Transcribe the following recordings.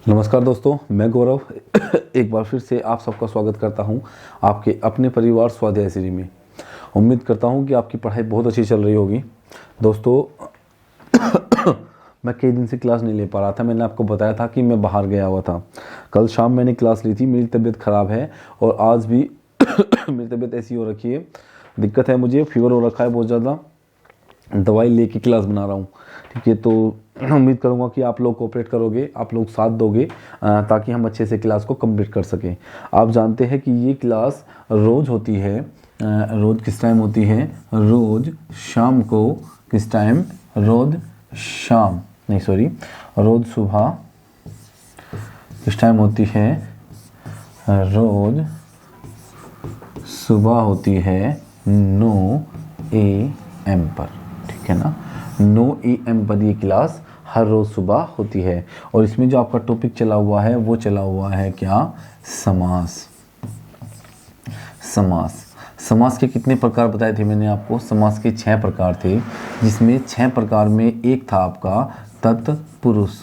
नमस्कार दोस्तों, मैं गौरव एक बार फिर से आप सबका स्वागत करता हूं आपके अपने परिवार स्वाध्याय श्री में। उम्मीद करता हूं कि आपकी पढ़ाई बहुत अच्छी चल रही होगी। दोस्तों मैं कई दिन से क्लास नहीं ले पा रहा था। मैंने आपको बताया था कि मैं बाहर गया हुआ था। कल शाम मैंने क्लास ली थी। मेरी तबीयत ख़राब है और आज भी मेरी तबीयत ऐसी हो रखी है, दिक्कत है, मुझे फीवर हो रखा है बहुत ज़्यादा। दवाई लेके क्लास बना रहा हूँ, ठीक है। तो उम्मीद करूँगा कि आप लोग कोऑपरेट करोगे, आप लोग साथ दोगे ताकि हम अच्छे से क्लास को कंप्लीट कर सकें। आप जानते हैं कि ये क्लास रोज़ होती है। रोज़ किस टाइम होती है? रोज़ शाम को। किस टाइम? रोज़ शाम नहीं, सॉरी, रोज़ सुबह। किस टाइम होती है? रोज़ सुबह होती है 9 AM पर, ठीक है ना। 9 AM पर ये क्लास हर रोज़ सुबह होती है। और इसमें जो आपका टॉपिक चला हुआ है वो चला हुआ है क्या? समास। समास। समास के कितने प्रकार बताए थे मैंने आपको? समास के 6 प्रकार थे, जिसमें 6 प्रकार में एक था आपका तत्पुरुष।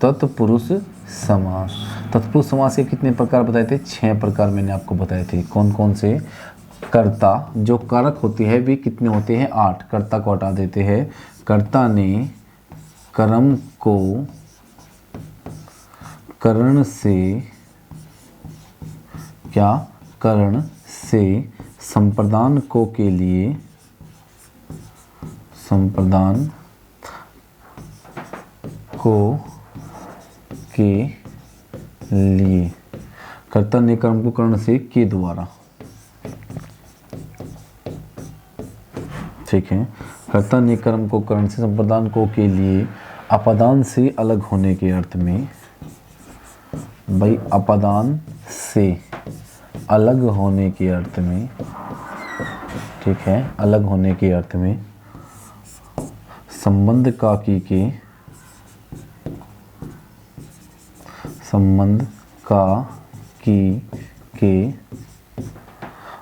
तत्पुरुष समास। तत्पुरुष समास के कितने प्रकार बताए थे? 6 प्रकार मैंने आपको बताए थे। कौन कौन से? कर्ता, जो कारक होती है वे कितने होते हैं? 8। कर्ता को हटा देते हैं। कर्ता ने कर्म को करण से, क्या? करण से संप्रदान को के लिए, संप्रदान को के लिए। कर्ता ने कर्म को करण से के द्वारा, ठीक है। कर्ता ने कर्म को करण से संप्रदान को के लिए अपादान से अलग होने के अर्थ में, भाई अपादान से अलग होने के अर्थ में, ठीक है, अलग होने के अर्थ में संबंध का के, संबंध का के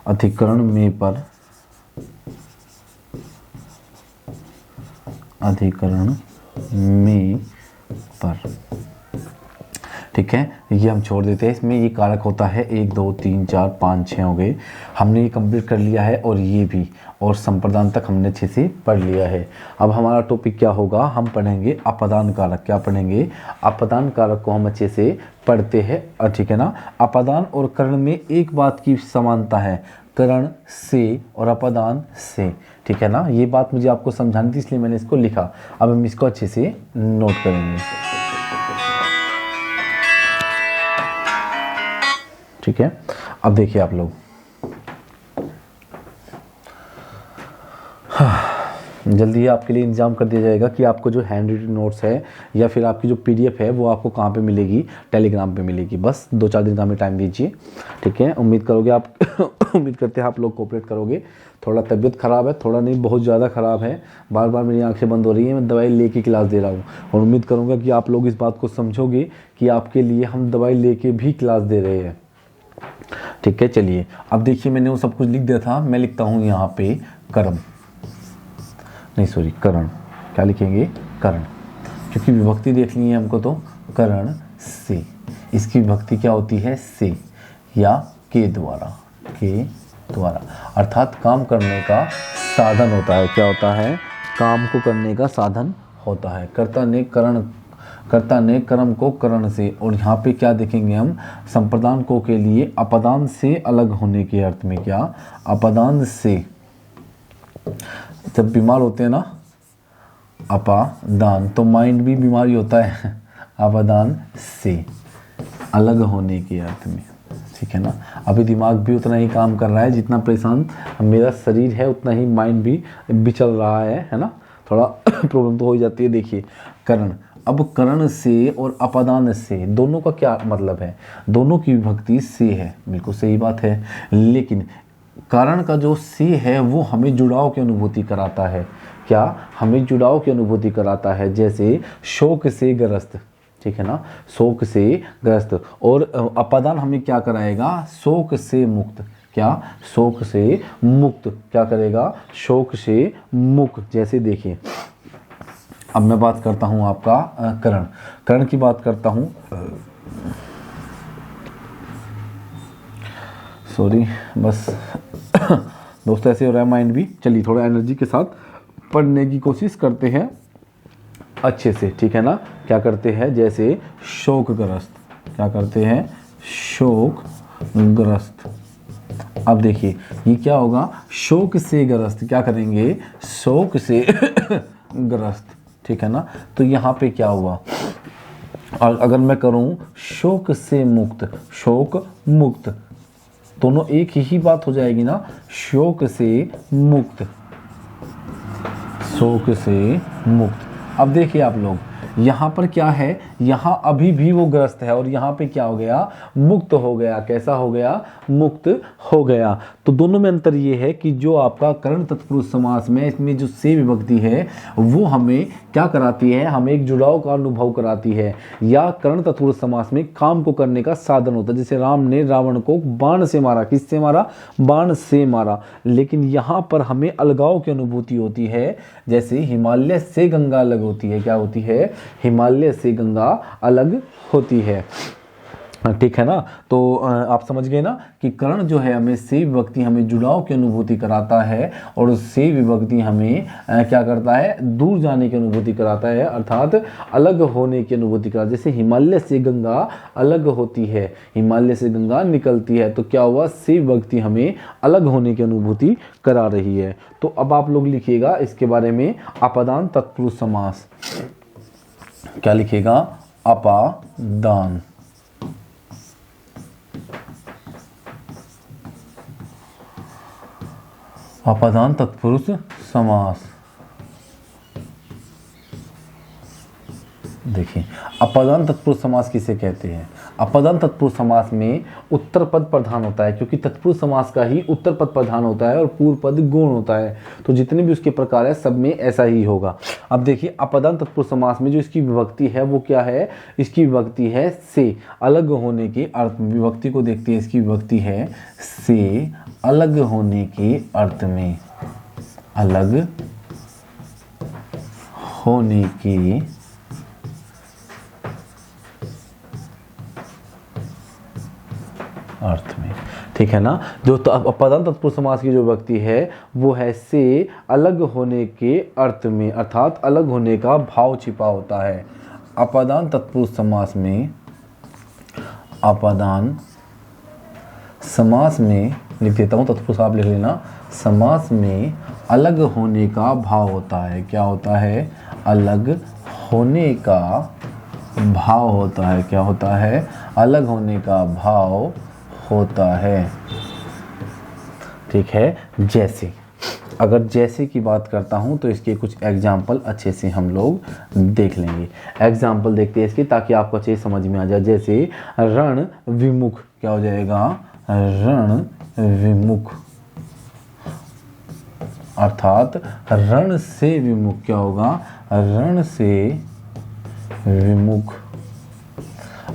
अधिकरण में पर, अधिकरण में पर, ठीक है। ये हम छोड़ देते हैं। इसमें ये कारक होता है 1 2 3 4 5 6 हो गए, हमने ये कंप्लीट कर लिया है। और ये भी, और संप्रदान तक हमने अच्छे से पढ़ लिया है। अब हमारा टॉपिक क्या होगा? हम पढ़ेंगे अपादान कारक। क्या पढ़ेंगे? अपादान कारक को हम अच्छे से पढ़ते हैं, ठीक है ना। अपादान और करण में एक बात की समानता है, करण से और अपादान से, ठीक है ना। ये बात मुझे आपको समझानी थी, इसलिए मैंने इसको लिखा। अब हम इसको अच्छे से नोट करेंगे, ठीक है। अब देखिए आप लोग, जल्दी आपके लिए इंतजाम कर दिया जाएगा कि आपको जो हैंड रिटन नोट्स है या फिर आपकी जो PDF है वो आपको कहाँ पे मिलेगी? टेलीग्राम पे मिलेगी। बस 2-4 दिन का हमें टाइम दीजिए, ठीक है। उम्मीद करोगे आप उम्मीद करते हैं आप लोग कोऑपरेट करोगे। थोड़ा तबीयत ख़राब है, थोड़ा नहीं बहुत ज़्यादा ख़राब है, बार बार मेरी आंखें बंद हो रही हैं, मैं दवाई लेके क्लास दे रहा हूँ। और उम्मीद करूँगा कि आप लोग इस बात को समझोगे कि आपके लिए हम दवाई लेके भी क्लास दे रहे हैं, ठीक है। चलिए अब देखिए, मैंने वो सब कुछ लिख दिया था। मैं लिखता हूँ यहाँ पे कर्म, नहीं सॉरी, करण। क्या लिखेंगे? करण, क्योंकि विभक्ति देखनी है हमको। तो करण से, इसकी विभक्ति क्या होती है? से या के द्वारा, के द्वारा, अर्थात काम करने का साधन होता है। क्या होता है? काम को करने का साधन होता है। कर्ता ने करण, कर्ता ने कर्म को करण से, और यहाँ पे क्या देखेंगे हम? संप्रदान को के लिए अपादान से अलग होने के अर्थ में। क्या? अपादान से। जब बीमार होते हैं ना, अपादान, तो माइंड भी बीमारी होता है। अपादान से अलग होने के अर्थ में, ठीक है ना। अभी दिमाग भी उतना ही काम कर रहा है जितना परेशान मेरा शरीर है, उतना ही माइंड भी बिचल रहा है ना। थोड़ा प्रॉब्लम तो हो ही जाती है। देखिए करण, अब करण से और अपादान से दोनों का क्या मतलब है? दोनों की विभक्ति से है, बिल्कुल सही बात है। लेकिन कारण का जो से है वो हमें जुड़ाव की अनुभूति कराता है। क्या? हमें जुड़ाव की अनुभूति कराता है। जैसे शोक से ग्रस्त, ठीक है ना, शोक से ग्रस्त। और अपादान हमें क्या कराएगा? शोक से मुक्त। क्या? शोक से मुक्त। क्या करेगा? शोक से मुक्त। जैसे देखिए अब मैं बात करता हूँ आपका करण। करण की बात करता हूँ, सॉरी बस दोस्तों ऐसे हो रहा है माइंड भी। चलिए थोड़ा एनर्जी के साथ पढ़ने की कोशिश करते हैं अच्छे से, ठीक है ना। क्या करते हैं, जैसे शोकग्रस्त, क्या करते हैं, शोकग्रस्त। अब देखिए ये क्या होगा, शोक से ग्रस्त, क्या करेंगे, शोक से ग्रस्त, ठीक है ना। तो यहाँ पे क्या हुआ, और अगर मैं करूं शोक से मुक्त, शोक मुक्त, दोनों एक ही बात हो जाएगी ना, शोक से मुक्त, शोक से मुक्त। अब देखिए आप लोग यहाँ पर क्या है, यहाँ अभी भी वो ग्रस्त है और यहाँ पे क्या हो गया, मुक्त हो गया। कैसा हो गया, मुक्त हो गया। तो दोनों में अंतर ये है कि जो आपका करण तत्पुरुष समास में इसमें जो से विभक्ति है वो हमें क्या कराती है, हमें एक जुड़ाव का अनुभव कराती है। या करण तत्पुरुष समास में काम को करने का साधन होता है, जैसे राम ने रावण को बाण से मारा, किससे मारा, बाण से मारा। लेकिन यहाँ पर हमें अलगाव की अनुभूति होती है, जैसे हिमालय से गंगा अलग होती है, क्या होती है, हिमालय से गंगा अलग होती है, ठीक है ना। तो आप समझ गए ना कि करण जो है हमें से विभक्ति हमें जुड़ाव की अनुभूति कराता है, और से विभक्ति हमें क्या करता है, दूर जाने की अनुभूति कराता है, अर्थात अलग होने की अनुभूति कराता है। जैसे हिमालय से गंगा अलग होती है, हिमालय से गंगा निकलती है, तो क्या हुआ, से विभक्ति हमें अलग होने की अनुभूति करा रही है। तो अब आप लोग लिखिएगा इसके बारे में, अपादान तत्पुरुष समास। क्या लिखेगा, अपादान, अपादान तत्पुरुष समास। देखिए अपादान तत्पुरुष समास किसे कहते हैं। अपादान तत्पुरुष समास में उत्तर पद प्रधान होता है, क्योंकि तत्पुरुष समास का ही उत्तर पद प्रधान होता है और पूर्व पद गौण होता है। तो जितने भी उसके प्रकार है सब में ऐसा ही होगा। अब देखिए अपादान तत्पुरुष समास में जो इसकी विभक्ति है वो क्या है, इसकी विभक्ति है से, अलग होने के अर्थ में। विभक्ति को देखते हैं, इसकी विभक्ति है से, अलग होने के अर्थ में, अलग होने के अर्थ में, ठीक है ना। जो तो अपादान तत्पुरुष समास की जो विभक्ति है वो है से, अलग होने के अर्थ में, अर्थात अलग होने का भाव छिपा होता है। अपादान तत्पुरुष समास में, अपादान समास में लिख देता हूँ, तत्पुरुष आप लिख लेना, समास में अलग होने का भाव होता है। क्या होता है, अलग होने का भाव होता है। क्या होता है, अलग होने का भाव होता है, ठीक है। जैसे, अगर जैसे की बात करता हूं तो इसके कुछ एग्जाम्पल अच्छे से हम लोग देख लेंगे। एग्जाम्पल देखते हैं इसके, ताकि आपको अच्छे समझ में आ जाए। जैसे रण विमुख, क्या हो जाएगा, रण विमुख, अर्थात रण से विमुख। क्या होगा, रण से विमुख।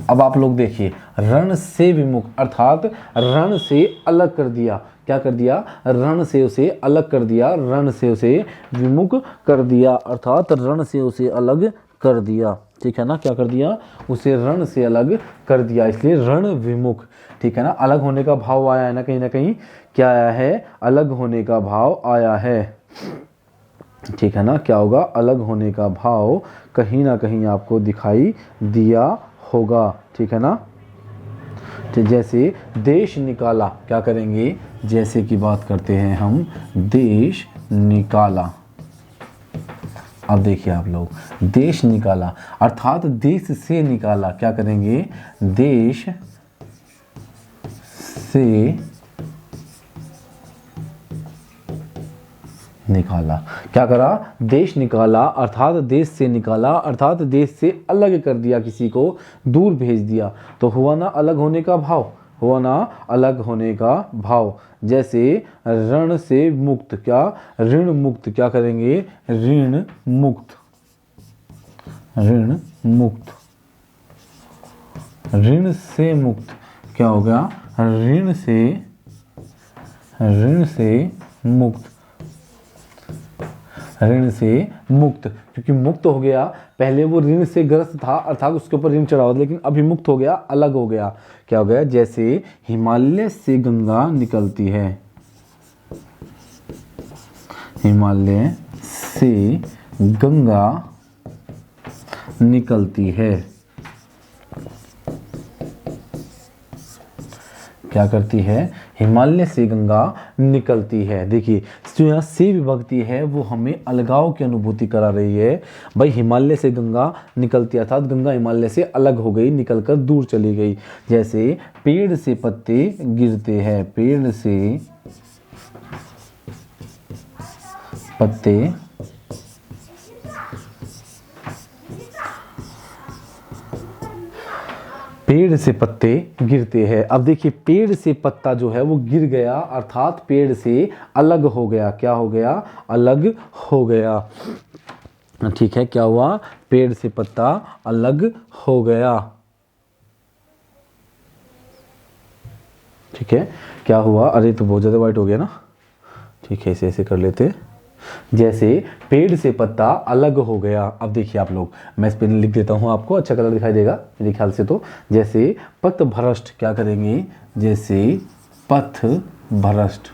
अब आप लोग देखिए, रण से विमुख अर्थात रण से अलग कर दिया। क्या कर दिया, रण से उसे अलग कर दिया, रण से उसे विमुख कर दिया, अर्थात रण से उसे अलग कर दिया, ठीक है ना। क्या कर दिया, उसे रण से अलग कर दिया, इसलिए रण विमुख, ठीक है ना। अलग होने का भाव आया है ना कहीं क्या आया है, अलग होने का भाव आया है, ठीक है ना। क्या होगा, अलग होने का भाव कहीं ना कहीं आपको दिखाई दिया होगा, ठीक है ना। तो जैसे देश निकाला, क्या करेंगे, जैसे की बात करते हैं हम, देश निकाला। अब देखिए आप लोग, देश निकाला अर्थात देश से निकाला। क्या करेंगे, देश से निकाला। क्या करा, देश निकाला अर्थात देश से निकाला, अर्थात देश से अलग कर दिया, किसी को दूर भेज दिया। तो हुआ ना अलग होने का भाव, हुआ ना अलग होने का भाव। जैसे ऋण से मुक्त, क्या, ऋण मुक्त। क्या करेंगे, ऋण मुक्त, ऋण मुक्त, ऋण से मुक्त। क्या होगा, ऋण से मुक्त, ऋण से मुक्त, क्योंकि मुक्त हो गया, पहले वो ऋण से ग्रस्त था अर्थात उसके ऊपर ऋण चढ़ा हुआ था, लेकिन अभी मुक्त हो गया, अलग हो गया। क्या हो गया? जैसे हिमालय से गंगा निकलती है, हिमालय से गंगा निकलती है। क्या करती है? हिमालय से गंगा निकलती है। देखिए जो यहाँ से विभक्ति है वो हमें अलगाव की अनुभूति करा रही है। भाई हिमालय से गंगा निकलती है अर्थात गंगा हिमालय से अलग हो गई, निकलकर दूर चली गई। जैसे पेड़ से पत्ते गिरते हैं, पेड़ से पत्ते पेड़ से पत्ते गिरते हैं। अब देखिए पेड़ से पत्ता जो है वो गिर गया अर्थात पेड़ से अलग हो गया। क्या हो गया? अलग हो गया। ठीक है, क्या हुआ? पेड़ से पत्ता अलग हो गया। ठीक है, क्या हुआ? अरे तो बहुत ज़्यादा वाइट हो गया ना। ठीक है, इसे ऐसे कर लेते। जैसे पेड़ से पत्ता अलग हो गया। अब देखिए आप लोग, मैं इस पे लिख देता हूं, आपको अच्छा कलर दिखाई देगा मेरे ख्याल से। तो जैसे पथभ्रष्ट, क्या करेंगे? जैसे पथभ्रष्ट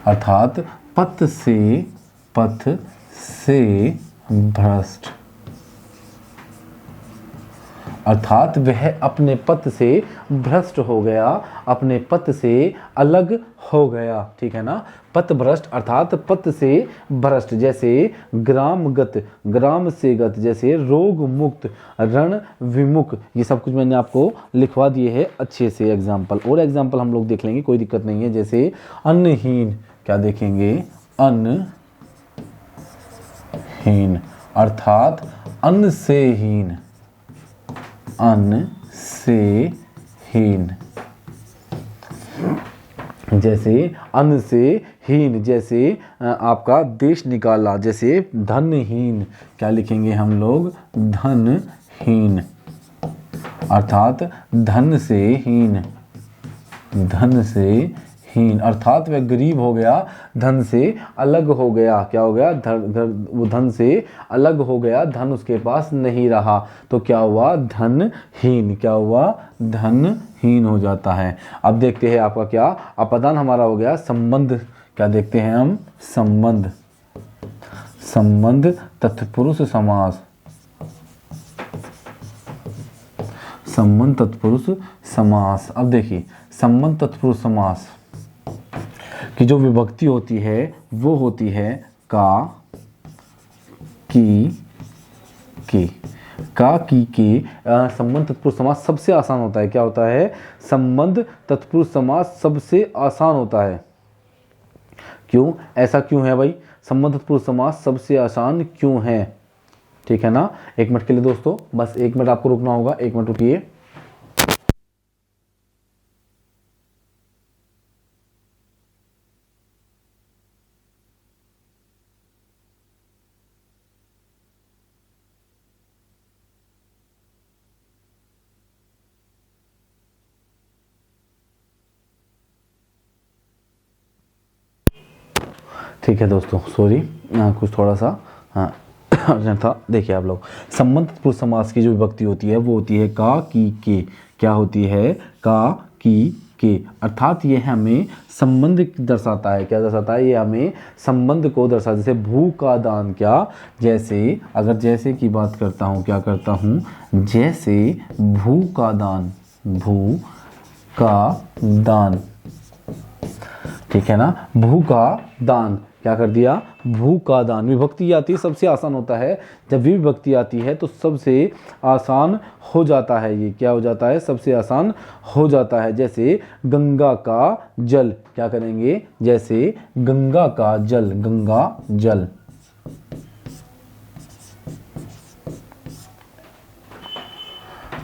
अर्थात पथ से भ्रष्ट अर्थात वह अपने पथ से भ्रष्ट हो गया, अपने पथ से अलग हो गया। ठीक है ना? पथ भ्रष्ट अर्थात पथ से भ्रष्ट। जैसे ग्रामगत, ग्राम से गत। जैसे रोग मुक्त, रण विमुख। ये सब कुछ मैंने आपको लिखवा दिए है अच्छे से एग्जाम्पल। और एग्जाम्पल हम लोग देख लेंगे, कोई दिक्कत नहीं है। जैसे अन्नहीन, क्या देखेंगे? अन्नहीन अर्थात अन्न से हीन, अन्न से हीन। जैसे अन्न से हीन, जैसे आपका देश निकाला। जैसे धनहीन, क्या लिखेंगे हम लोग? धनहीन अर्थात धन से हीन, धन से हीन अर्थात वह गरीब हो गया, धन से अलग हो गया। क्या हो गया? वो धन से अलग हो गया, धन उसके पास नहीं रहा, तो क्या हुआ? धनहीन। क्या हुआ? धनहीन हो जाता है। अब देखते हैं आपका क्या अपदान हमारा हो गया? संबंध। क्या देखते हैं हम? संबंध। संबंध तत्पुरुष समास, संबंध तत्पुरुष समास। अब देखिए संबंध तत्पुरुष समास की जो विभक्ति होती है वो होती है का, की, के। का, की, के। संबंध तत्पुरुष समास सबसे आसान होता है। क्या होता है? संबंध तत्पुरुष समास सबसे आसान होता है। क्यों? ऐसा क्यों है भाई? संबंध तत्पुरुष समास सबसे आसान क्यों है? ठीक है ना? एक मिनट के लिए दोस्तों, बस एक मिनट आपको रुकना होगा। एक मिनट रुकिए। ठीक है दोस्तों, सॉरी कुछ थोड़ा सा अर्जेंट था। देखिए आप लोग, संबंध तत्पुरुष समास की जो विभक्ति होती है वो होती है का, की, के। क्या होती है? का, की, के अर्थात ये हमें संबंध दर्शाता है। क्या दर्शाता है? ये हमें संबंध को दर्शाता है। जैसे भू का दान, क्या? जैसे अगर जैसे की बात करता हूँ, क्या करता हूँ? जैसे भू का दान, भू का दान। ठीक है ना? भू का दान, क्या कर दिया? भू का दान। विभक्ति आती है सबसे आसान होता है। जब भी विभक्ति आती है तो सबसे आसान हो जाता है। ये क्या हो जाता है? सबसे आसान हो जाता है। जैसे गंगा का जल, क्या करेंगे? जैसे गंगा का जल, गंगा जल।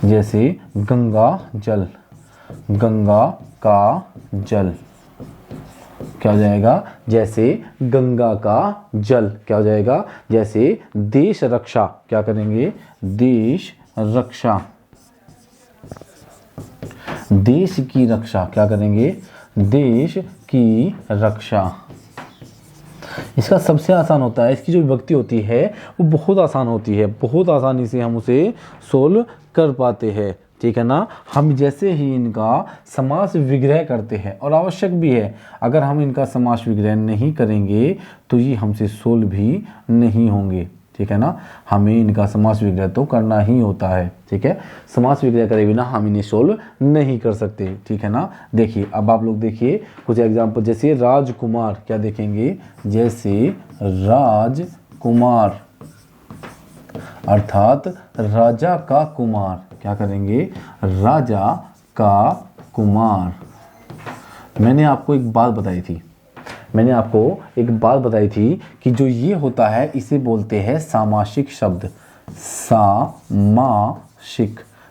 जैसे गंगा जल, गंगा का जल। क्या हो जाएगा? जैसे गंगा का जल। क्या हो जाएगा? जैसे देश रक्षा, क्या करेंगे? देश रक्षा, देश की रक्षा। क्या करेंगे? देश की रक्षा। इसका सबसे आसान होता है, इसकी जो विभक्ति होती है वो बहुत आसान होती है, बहुत आसानी से हम उसे सोल्व कर पाते हैं, ठीक है ना। हम जैसे ही इनका समास विग्रह करते हैं, और आवश्यक भी है, अगर हम इनका समास विग्रह नहीं करेंगे तो ये हमसे सोल्व भी नहीं होंगे, ठीक है ना। हमें इनका समास विग्रह तो करना ही होता है, ठीक है। समास विग्रह करे बिना हम इन्हें सोल्व नहीं कर सकते, ठीक है ना। देखिए अब आप लोग देखिए कुछ एग्जाम्पल, जैसे राजकुमार, क्या देखेंगे, जैसे राजकुमार अर्थात राजा का कुमार, क्या करेंगे, राजा का कुमार। मैंने आपको एक बात बताई थी कि जो ये होता है इसे बोलते हैं सामासिक शब्द,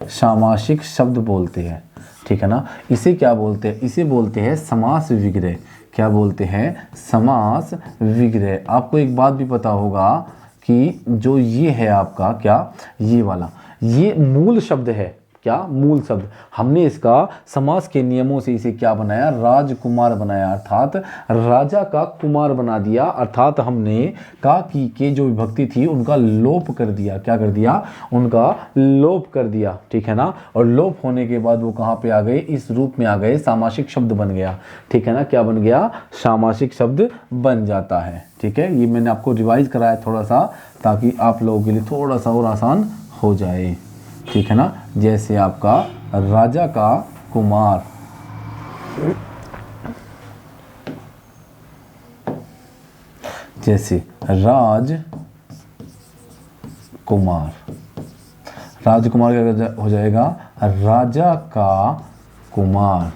सामासिक शब्द बोलते हैं, ठीक है ना। इसे क्या बोलते हैं, इसे बोलते हैं समास विग्रह। क्या बोलते हैं, समास विग्रह। आपको एक बात भी पता होगा कि जो ये है आपका क्या, ये वाला, ये मूल शब्द है, क्या, मूल शब्द। हमने इसका समास के नियमों से इसे क्या बनाया, राजकुमार बनाया, अर्थात राजा का कुमार बना दिया, अर्थात हमने का की के जो विभक्ति थी उनका लोप कर दिया, क्या कर दिया, उनका लोप कर दिया, ठीक है ना। और लोप होने के बाद वो कहाँ पे आ गए, इस रूप में आ गए, सामासिक शब्द बन गया, ठीक है ना। क्या बन गया, सामासिक शब्द बन जाता है, ठीक है। ये मैंने आपको रिवाइज कराया थोड़ा सा, ताकि आप लोगों के लिए थोड़ा सा और आसान हो जाए, ठीक है ना। जैसे आपका राजा का कुमार, जैसे राजकुमार क्या हो जाएगा, राजा का कुमार।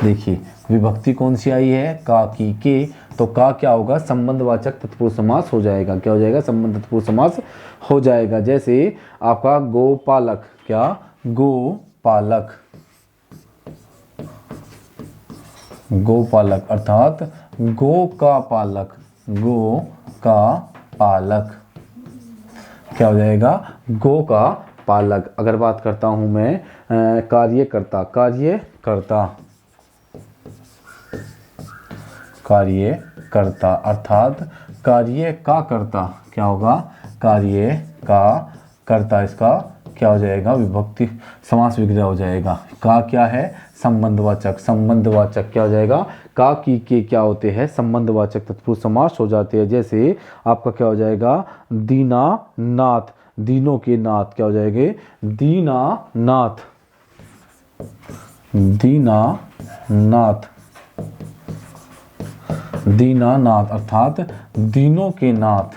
देखिए विभक्ति कौन सी आई है, का की के, तो का क्या होगा, संबंधवाचक तत्पुरुष समास हो जाएगा, क्या हो जाएगा, संबंध तत्पुरुष समास हो जाएगा। जैसे आपका गोपालक, क्या, गोपालक, गोपालक अर्थात गो का पालक, गो का पालक, क्या हो जाएगा, गो का पालक। अगर बात करता हूं मैं कार्यकर्ता, कार्यकर्ता अर्थात कार्य का कर्ता, क्या होगा, कार्य का कर्ता, इसका क्या हो जाएगा, विभक्ति समास विग्रह हो जाएगा। का क्या है, संबंधवाचक, क्या हो जाएगा, का की के क्या होते हैं, संबंधवाचक तत्पुरुष समास हो जाते हैं। जैसे आपका क्या हो जाएगा, दीनानाथ, दीनों के नाथ, क्या हो जाएंगे, दीनानाथ, दीनानाथ अर्थात दीनों के नाथ,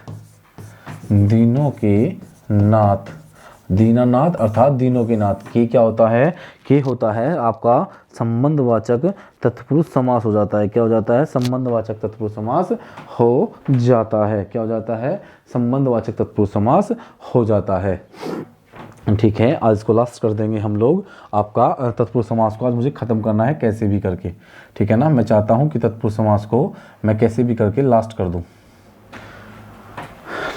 दीनानाथ अर्थात दीनों के नाथ। के क्या होता है, के होता है आपका संबंधवाचक तत्पुरुष समास हो जाता है, क्या हो जाता है, संबंधवाचक तत्पुरुष समास हो जाता है, क्या हो जाता है, संबंधवाचक तत्पुरुष समास हो जाता है, ठीक है। आज इसको लास्ट कर देंगे हम लोग, आपका तत्पुरुष समास को आज मुझे ख़त्म करना है कैसे भी करके, ठीक है ना। मैं चाहता हूँ कि तत्पुरुष समास को मैं कैसे भी करके लास्ट कर दूँ,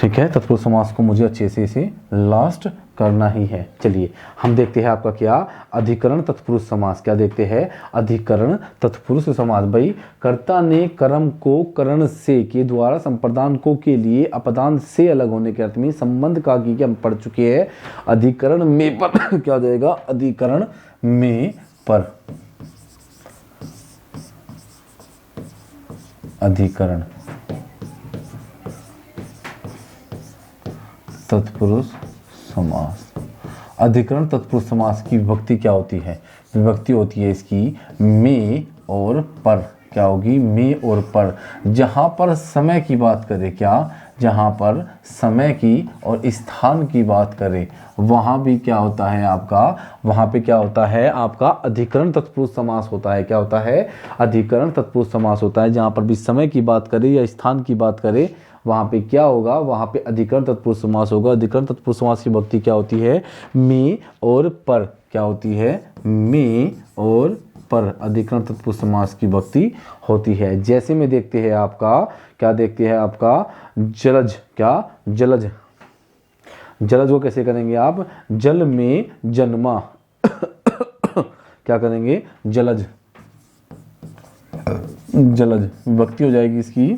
ठीक है। तत्पुरुष समास को मुझे अच्छे से इसे लास्ट करना ही है। चलिए हम देखते हैं आपका क्या, अधिकरण तत्पुरुष समास। क्या देखते हैं, अधिकरण तत्पुरुष समास। भाई कर्ता ने कर्म को करण से के द्वारा संप्रदान को के लिए अपदान से अलग होने के अर्थ में संबंध का की हम पढ़ चुके हैं। अधिकरण में पर क्या हो जाएगा, अधिकरण में पर, अधिकरण तत्पुरुष समास। अधिकरण तत्पुरुष समास की विभक्ति क्या होती है, विभक्ति होती है इसकी में और पर, क्या होगी, में और पर। जहाँ पर समय की बात करें, क्या, जहाँ पर समय की और स्थान की बात करें, वहाँ भी क्या होता है आपका, वहाँ पे क्या होता है आपका अधिकरण तत्पुरुष समास होता है। क्या होता है, अधिकरण तत्पुरुष समास होता है। जहाँ पर भी समय की बात करें या स्थान की बात करें, वहाँ पे क्या होगा, वहाँ पे अधिकरण तत्पुरुष समास होगा। अधिकरण तत्पुरुष समास की विभक्ति क्या होती है, में और पर, क्या होती है, में और पर अधिकरण तत्पुरुष समास की विभक्ति होती है। जैसे में देखते हैं आपका, क्या देखते हैं आपका, जलज, क्या, जलज, जलज को कैसे करेंगे आप, जल में जन्मा क्या करेंगे, जलज, जलज विभक्ति हो जाएगी इसकी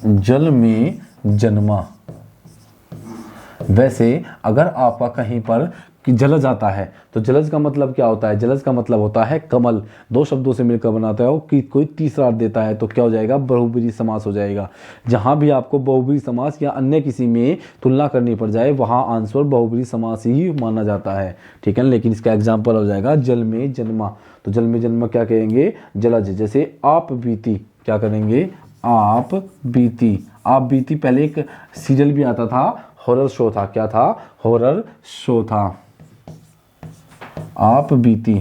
जल में जन्मा। वैसे अगर आपका कहीं पर कि जलज आता है तो जलज का मतलब क्या होता है? जलज का मतलब होता है कमल। दो शब्दों से मिलकर बनाता है वो कि कोई तीसरा अर्थ देता है तो क्या हो जाएगा? बहुब्रीहि समास हो जाएगा। जहां भी आपको बहुब्रीहि समास या अन्य किसी में तुलना करनी पड़ जाए वहां आंसर बहुब्रीहि समास ही माना जाता है, ठीक है। लेकिन इसका एग्जाम्पल हो जाएगा जल में जन्मा। तो जल में जन्मा क्या कहेंगे? जलज। जैसे आप बीती, क्या करेंगे? आप बीती। आप बीती पहले एक सीरियल भी आता था, हॉरर शो था। क्या था? हॉरर शो था। आप बीती।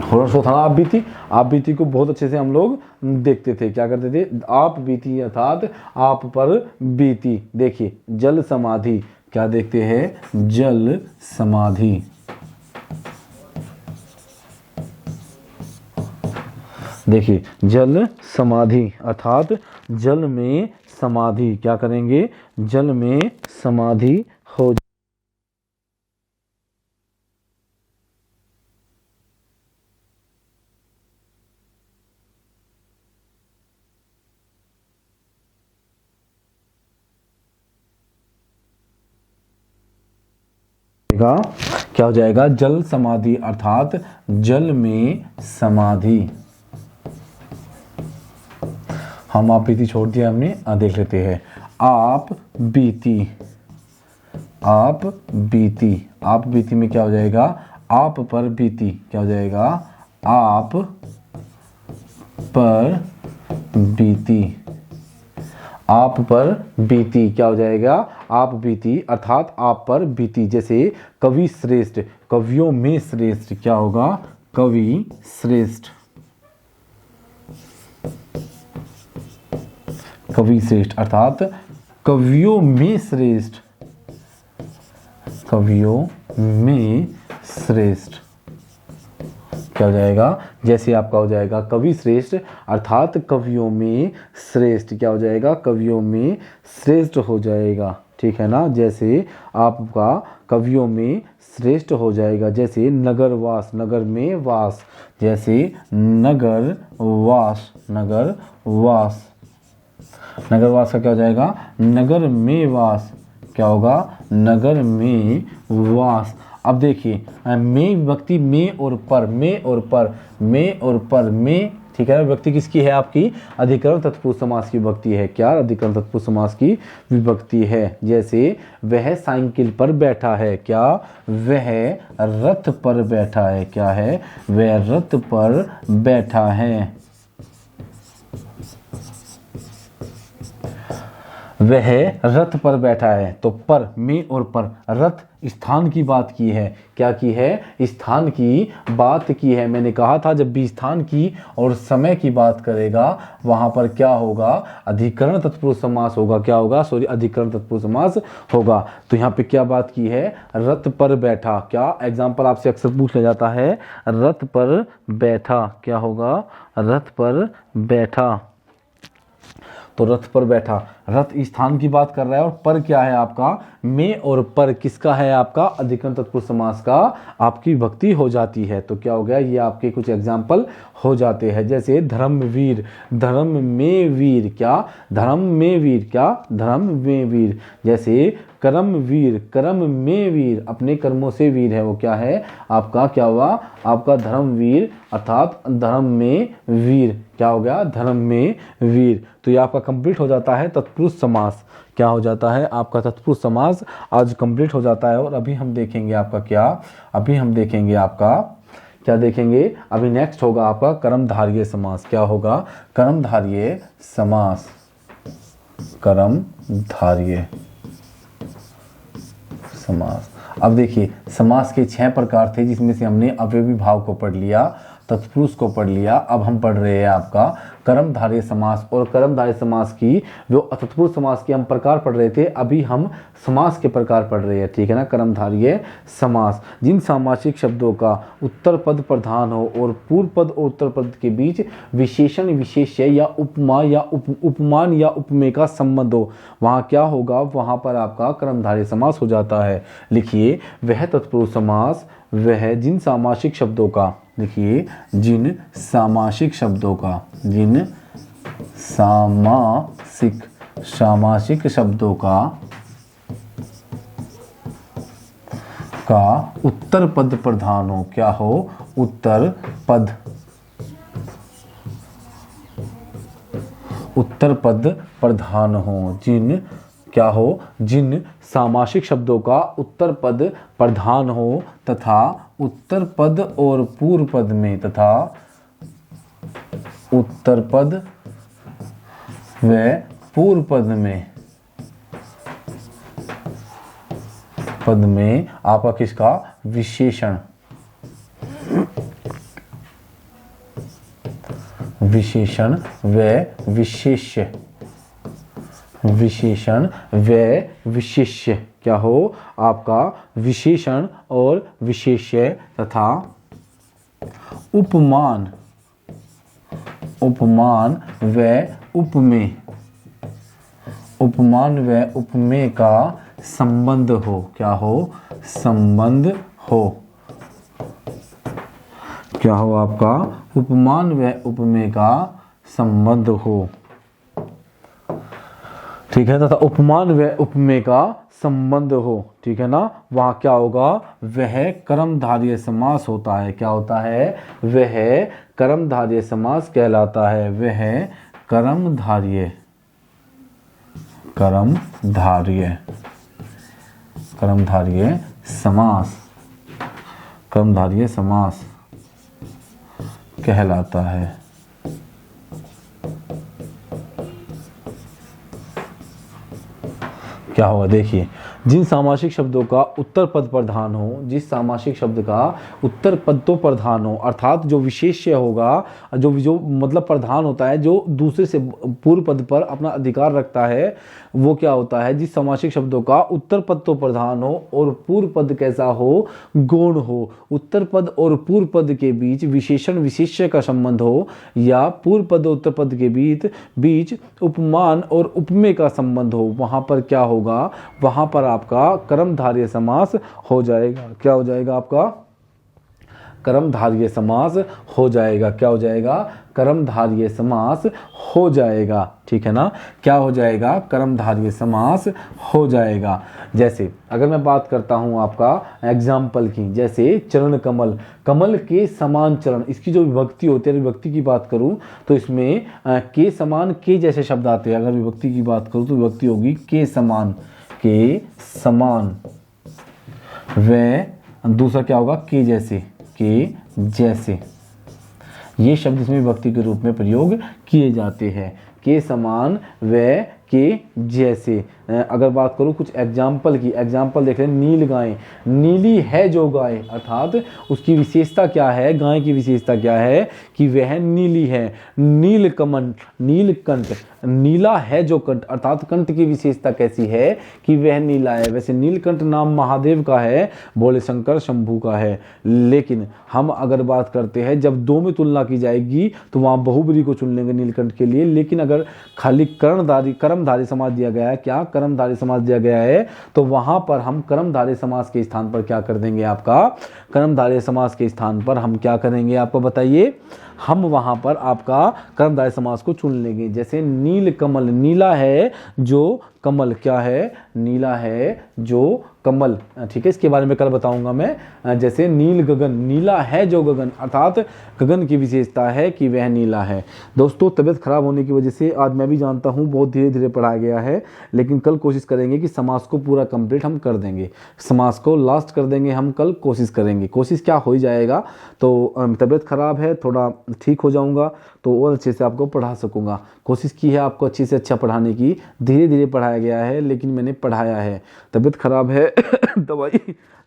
हॉरर शो था आप बीती। आप बीती को बहुत अच्छे से हम लोग देखते थे। क्या करते थे? आप बीती अर्थात आप पर बीती। देखिए जल समाधि, क्या देखते हैं? जल समाधि। देखिए जल समाधि अर्थात जल में समाधि। क्या करेंगे? जल में समाधि हो जाएगा। क्या हो जाएगा? जल समाधि अर्थात जल में समाधि। हम आप बीती छोड़ दिया हमने, देख लेते हैं। आप बीती। आप बीती। आप बीती में क्या हो जाएगा? आप पर बीती। क्या हो जाएगा? आप पर बीती। आप पर बीती क्या हो जाएगा? आप बीती अर्थात आप पर बीती। जैसे कवि श्रेष्ठ, कवियों में श्रेष्ठ। क्या होगा? कवि श्रेष्ठ। कवि श्रेष्ठ अर्थात कवियों में श्रेष्ठ। कवियों में श्रेष्ठ क्या हो जाएगा? जैसे आपका हो जाएगा कवि श्रेष्ठ अर्थात कवियों में श्रेष्ठ। क्या हो जाएगा? कवियों में श्रेष्ठ हो जाएगा, ठीक है ना। जैसे आपका कवियों में श्रेष्ठ हो जाएगा। जैसे नगर वास, नगर में वास। जैसे नगर वास, नगर वास। नगर वास का क्या हो जाएगा? नगर में वास। क्या होगा? नगर में वास। अब देखिए में विभक्ति में और पर, में और पर, में और पर, में, ठीक है। विभक्ति किसकी है? आपकी अधिकरण तत्पुरुष समास की विभक्ति है। क्या? अधिकरण तत्पुरुष समास की विभक्ति है। जैसे वह साइकिल पर बैठा है। क्या? वह रथ पर बैठा है। क्या है? वह रथ पर बैठा है। वह रथ पर बैठा है। तो पर, में और पर, रथ स्थान की बात की है। क्या की है? स्थान की बात की है। मैंने कहा था जब भी स्थान की और समय की बात करेगा वहां पर क्या होगा? अधिकरण तत्पुरुष समास होगा। क्या होगा? सॉरी, अधिकरण तत्पुरुष समास होगा। तो यहाँ पे क्या बात की है? रथ पर बैठा। क्या एग्जाम्पल आपसे अक्सर पूछ लिया जाता है? रथ पर बैठा। क्या होगा? रथ पर बैठा। तो रथ पर बैठा, रथ स्थान की बात कर रहा है। और पर क्या है आपका? में और पर किसका है? आपका अधिकरण तत्पुरुष समास का आपकी विभक्ति हो जाती है। तो क्या हो गया? ये आपके कुछ एग्जाम्पल हो जाते हैं। जैसे धर्मवीर, धर्म में वीर। क्या? धर्म में वीर। क्या? धर्म में वीर। जैसे कर्मवीर, कर्म में वीर, अपने कर्मों से वीर है वो। क्या है आपका? क्या हुआ? आपका धर्मवीर अर्थात धर्म में वीर। क्या हो गया? धर्म में वीर। तो ये आपका कंप्लीट हो जाता है तत्पुरुष समास। क्या हो जाता है? आपका तत्पुरुष समास आज कंप्लीट हो जाता है। और अभी हम देखेंगे आपका क्या? अभी हम देखेंगे आपका क्या देखेंगे? अभी नेक्स्ट होगा आपका कर्मधारय समास। क्या होगा? कर्मधारय समास। कर्मधारय समास। अब देखिए समास के 6 प्रकार थे जिसमें से हमने अवयवी भाव को पढ़ लिया। तत्पुरुष को पढ़ लिया। अब हम पढ़ रहे हैं आपका कर्मधारय समास, और कर्मधारय समास की जो तत्पुरुष समास के हम प्रकार पढ़ रहे थे, अभी हम समास के प्रकार पढ़ रहे हैं, ठीक है ना। कर्मधारय समास, जिन सामासिक शब्दों का उत्तर पद प्रधान हो और पूर्व पद और उत्तर पद के बीच विशेषण विशेष्य या उपमा या उपमान या उपमेय का संबंध हो, वहाँ क्या होगा, वहाँ पर आपका कर्मधारय समास हो जाता है। लिखिए, वह तत्पुरुष समास वह जिन सामासिक शब्दों का, देखिए जिन सामासिक शब्दों का, जिन सामासिक शब्दों का उत्तर पद प्रधान हो, क्या हो, उत्तर पद प्रधान हो, जिन क्या हो, जिन सामासिक शब्दों का उत्तर पद प्रधान हो तथा उत्तर पद और पूर्व पद में, तथा उत्तर पद व पूर्व पद में आपका किसका, विशेषण व विशेष्य क्या हो, आपका विशेषण और विशेष्य तथा उपमान व उपमेय का संबंध हो, क्या हो, संबंध हो, क्या हो, आपका उपमान व उपमेय का संबंध हो, ठीक है, तथा उपमान व उपमेय का संबंध हो, ठीक है ना। वहाँ क्या होगा, वह कर्मधारय समास होता है, क्या होता है, वह कर्मधारय समास कहलाता है, वह कर्मधारय समास कहलाता है। क्या होगा, देखिए, जिन सामासिक शब्दों का उत्तर पद प्रधान हो, जिस सामासिक शब्द का उत्तर पद तो प्रधान हो, अर्थात जो विशेष्य होगा, जो मतलब प्रधान होता है, जो दूसरे से पूर्व पद पर अपना अधिकार रखता है, वो क्या होता है, जिस सामासिक शब्दों का उत्तर पद तो प्रधान हो और पूर्व पद कैसा हो, गौण हो, उत्तर पद और पूर्व पद के बीच विशेषण विशेष्य का संबंध हो, या पूर्व पद और उत्तर पद के बीच उपमान और उपमेय का संबंध हो, वहाँ पर क्या होगा, वहाँ पर आपका कर्मधारय समास हो जाएगा। क्या हो जाएगा, आपका कर्मधारय समास हो जाएगा। क्या हो जाएगा, कर्मधारय समास हो जाएगा, ठीक है ना। क्या हो जाएगा, कर्मधारय समास हो जाएगा। जैसे अगर मैं बात करता हूं आपका एग्जाम्पल की, जैसे चरण कमल, कमल के समान चरण, इसकी जो विभक्ति होती है, विभक्ति की बात करूं तो इसमें के समान, के जैसे शब्द आते हैं। अगर विभक्ति की बात करूं तो विभक्ति होगी के समान, व दूसरा क्या होगा, के जैसे, ये शब्द इसमें विभक्ति के रूप में प्रयोग किए जाते हैं, के समान व के जैसे। अगर बात करूँ कुछ एग्जाम्पल की, एग्जाम्पल देख रहे हैं, नील गाय, नीली है जो गाय, अर्थात उसकी विशेषता क्या है, गाय की विशेषता क्या है कि वह नीली है। नीलकमल, नीलकंठ, नीला है जो कंठ, अर्थात कंठ की विशेषता कैसी है कि वह नीला है। वैसे नीलकंठ नाम महादेव का है, भोले शंकर शंभू का है, लेकिन हम अगर बात करते हैं जब दो में तुलना की जाएगी तो वहाँ बहुब्री को चुन लेंगे नीलकंठ के लिए। लेकिन अगर खाली कर्मधारय समास दिया गया है, क्या कर्मधारय समास दिया गया है, तो वहां पर हम कर्मधारय समास के स्थान पर क्या कर देंगे, आपका कर्मधारय समास के स्थान पर हम क्या करेंगे, आपको बताइए, हम वहां पर आपका कर्मधारय समास को चुन लेंगे। जैसे नील कमल, नीला है जो कमल, क्या है, नीला है जो कमल, ठीक है, इसके बारे में कल बताऊंगा मैं। जैसे नील गगन, नीला है जो गगन, अर्थात गगन की विशेषता है कि वह नीला है। दोस्तों, तबीयत खराब होने की वजह से आज मैं भी जानता हूं बहुत धीरे धीरे पढ़ाया गया है, लेकिन कल कोशिश करेंगे कि समास को पूरा कंप्लीट हम कर देंगे, समास को लास्ट कर देंगे हम, कल कोशिश करेंगे। कोशिश क्या हो ही जाएगा, तो तबीयत खराब है, थोड़ा ठीक हो जाऊंगा तो और अच्छे से आपको पढ़ा सकूंगा। कोशिश की है आपको अच्छे से अच्छा पढ़ाने की, धीरे धीरे पढ़ाया पढ़ाया गया है, लेकिन मैंने पढ़ाया है। तबीयत ख़राब है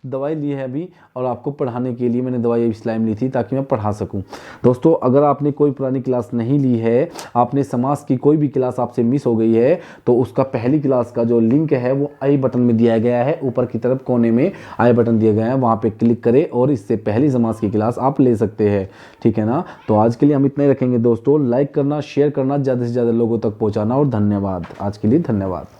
दवाई ली है अभी, और आपको पढ़ाने के लिए मैंने दवाई इस्लाम ली थी ताकि मैं पढ़ा सकूं। दोस्तों, अगर आपने कोई पुरानी क्लास नहीं ली है, आपने समाज की कोई भी क्लास आपसे मिस हो गई है, तो उसका पहली क्लास का जो लिंक है वो आई बटन में दिया गया है, ऊपर की तरफ कोने में आई बटन दिया गया है, वहाँ पे क्लिक करें और इससे पहली समाज की क्लास आप ले सकते हैं। ठीक है ना। तो आज के लिए हम इतना ही रखेंगे दोस्तों। लाइक करना, शेयर करना, ज़्यादा से ज़्यादा लोगों तक पहुँचाना, और धन्यवाद। आज के लिए धन्यवाद।